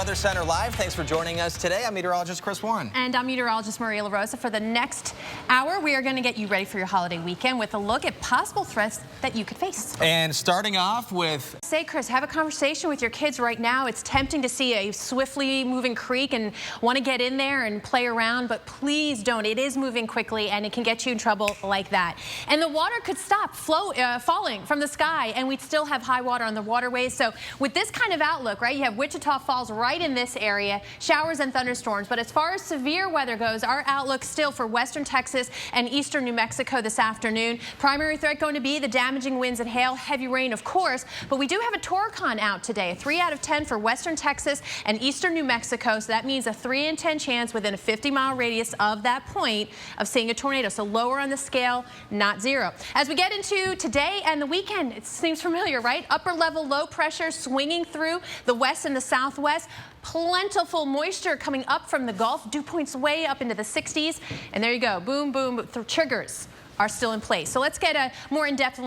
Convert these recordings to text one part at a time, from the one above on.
Weather Center Live. Thanks for joining us today. I'm meteorologist Chris Warren. And I'm meteorologist Maria Larosa. For the next hour, we are going to get you ready for your holiday weekend with a look at possible threats that you could face. And starting off with... Say, Chris, have a conversation with your kids right now. It's tempting to see a swiftly moving creek and want to get in there and play around, but please don't. It is moving quickly, and it can get you in trouble like that. And the water could stop falling from the sky, and we'd still have high water on the waterways. So with this kind of outlook, right, you have Wichita Falls right in this area, showers and thunderstorms. But as far as severe weather goes, our outlook still for western Texas and eastern New Mexico this afternoon. Primary threat going to be the damaging winds and hail, heavy rain, of course. But we do have a Torcon out today, a 3 out of 10 for western Texas and eastern New Mexico. So that means a 3 in 10 chance within a 50-mile radius of that point of seeing a tornado. So lower on the scale, not zero. As we get into today and the weekend, it seems familiar, right? Upper level low pressure swinging through the west and the southwest. Plentiful moisture coming up from the Gulf. Dew points way up into the 60s. And there you go. Boom, boom. The triggers are still in place. So let's get a more in-depth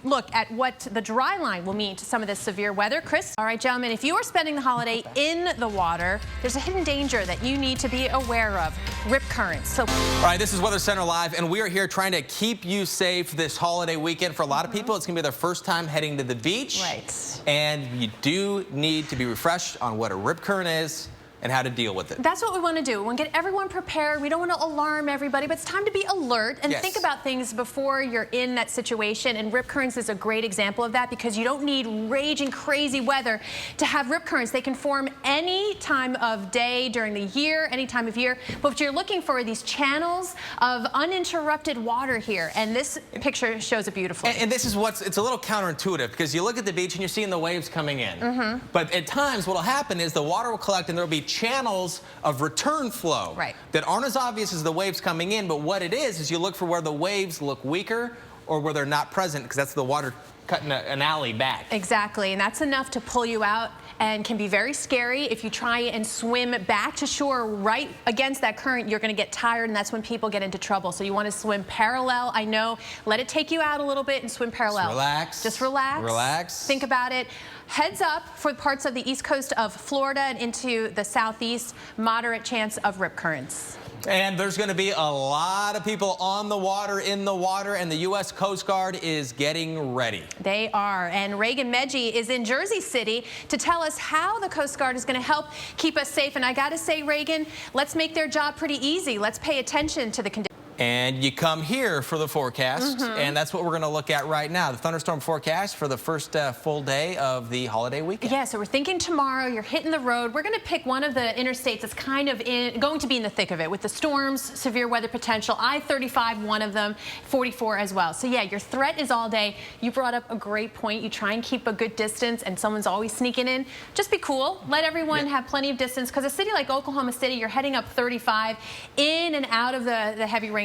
look at what the dry line will mean to some of this severe weather. Chris? All right, gentlemen, if you are spending the holiday in the water, there's a hidden danger that you need to be aware of. Rip currents. So, all right, this is Weather Center Live, and we are here trying to keep you safe this holiday weekend. For a lot of people, it's going to be their first time heading to the beach. Right. And you do need to be refreshed on what a rip current is and how to deal with it. That's what we want to do. We want to get everyone prepared. We don't want to alarm everybody, but it's time to be alert and think about things before you're in that situation. And rip currents is a great example of that because you don't need raging crazy weather to have rip currents. They can form any time of day during the year, any time of year. But what you're looking for are these channels of uninterrupted water here. And this picture shows it beautifully. And this is it's a little counterintuitive because you look at the beach and you're seeing the waves coming in. But at times what will happen is the water will collect and there will be channels of return flow that aren't as obvious as the waves coming in, but what it is you look for where the waves look weaker or where they're not present because that's the water cutting an alley back. Exactly, and that's enough to pull you out and can be very scary. If you try and swim back to shore right against that current, you're going to get tired, and that's when people get into trouble. So you want to swim parallel. I know, let it take you out a little bit and swim parallel. Just relax. Just relax. Relax. Think about it. Heads up for parts of the east coast of Florida and into the southeast, moderate chance of rip currents. And there's going to be a lot of people on the water, in the water, and the U.S. Coast Guard is getting ready. They are. And Reagan Medji is in Jersey City to tell us how the Coast Guard is going to help keep us safe. And I got to say, Reagan, let's make their job pretty easy. Let's pay attention to the conditions. And you come here for the forecast, and that's what we're going to look at right now. The thunderstorm forecast for the first full day of the holiday weekend. Yeah, so we're thinking tomorrow, you're hitting the road. We're going to pick one of the interstates that's kind of going to be in the thick of it with the storms, severe weather potential. I-35, one of them, 44 as well. So yeah, your threat is all day. You brought up a great point. You try and keep a good distance, and someone's always sneaking in. Just be cool. Let everyone have plenty of distance, because a city like Oklahoma City, you're heading up 35 in and out of the heavy rainfall.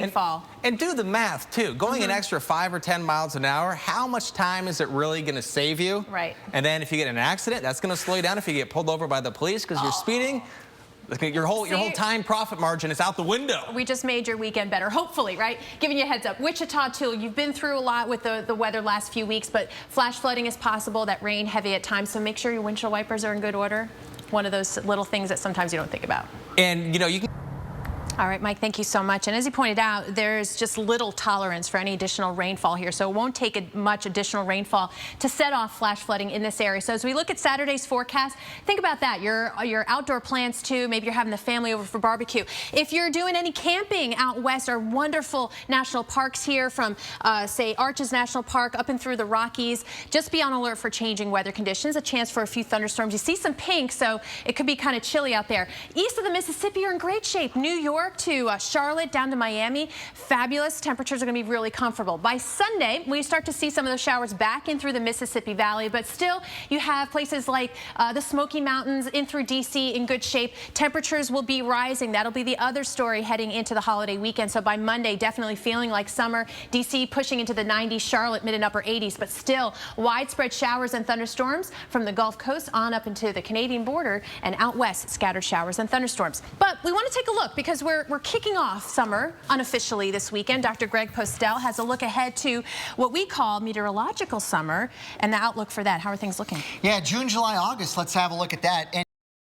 And do the math, too. Going an extra 5 or 10 miles an hour, how much time is it really going to save you? Right. And then if you get in an accident, that's going to slow you down. If you get pulled over by the police because you're speeding, your whole time profit margin is out the window. We just made your weekend better, hopefully, right? Giving you a heads up. Wichita, too, you've been through a lot with the weather last few weeks, but flash flooding is possible, that rain heavy at times, so make sure your windshield wipers are in good order. One of those little things that sometimes you don't think about. And, you know, you can... All right, Mike, thank you so much. And as you pointed out, there's just little tolerance for any additional rainfall here, so it won't take much additional rainfall to set off flash flooding in this area. So as we look at Saturday's forecast, think about that. Your outdoor plans, too. Maybe you're having the family over for barbecue. If you're doing any camping out west, our wonderful national parks here from, say, Arches National Park up and through the Rockies, just be on alert for changing weather conditions, a chance for a few thunderstorms. You see some pink, so it could be kind of chilly out there. East of the Mississippi, you're in great shape. New York to Charlotte, down to Miami, fabulous. Temperatures are going to be really comfortable. By Sunday, we start to see some of those showers back in through the Mississippi Valley, but still you have places like the Smoky Mountains in through D.C. in good shape. Temperatures will be rising. That'll be the other story heading into the holiday weekend. So by Monday, definitely feeling like summer. D.C. pushing into the 90s, Charlotte mid and upper 80s, but still widespread showers and thunderstorms from the Gulf Coast on up into the Canadian border and out west, scattered showers and thunderstorms. But we want to take a look because we're kicking off summer unofficially this weekend. Dr. Greg Postel has a look ahead to what we call meteorological summer and the outlook for that. How are things looking? Yeah, June, July, August. Let's have a look at that.